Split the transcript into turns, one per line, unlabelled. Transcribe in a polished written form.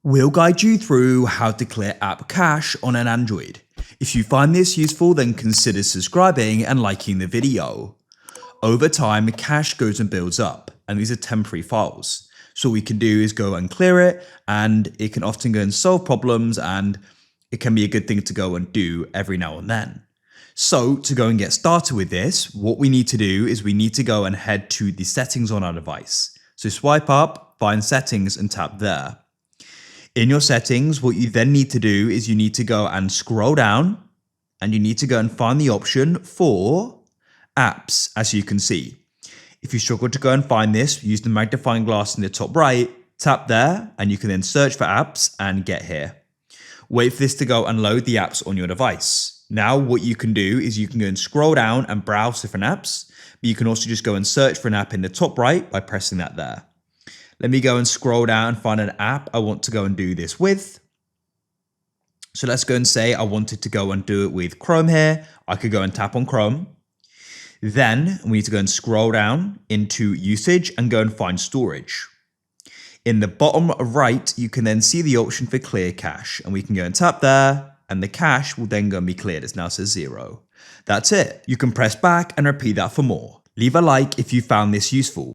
We'll guide you through how to clear app cache on an Android. If you find this useful, then consider subscribing and liking the video. Over time, cache goes and builds up, and these are temporary files. So what we can do is go and clear it, and it can often go and solve problems, and it can be a good thing to go and do every now and then. So to go and get started with this, what we need to do is we need to go and head to the settings on our device. So swipe up, find settings and tap there. In your settings, what you then need to do is you need to go and scroll down and you need to go and find the option for apps, as you can see. If you struggle to go and find this, use the magnifying glass in the top right, tap there, and you can then search for apps and get here. Wait for this to go and load the apps on your device. Now what you can do is you can go and scroll down and browse different apps, but you can also just go and search for an app in the top right by pressing that there. Let me go and scroll down and find an app I want to go and do this with. So let's go and say I wanted to go and do it with Chrome here. I could go and tap on Chrome. Then we need to go and scroll down into usage and go and find storage. In the bottom right, you can then see the option for clear cache, and we can go and tap there and the cache will then go and be cleared. It now says 0. That's it. You can press back and repeat that for more. Leave a like if you found this useful.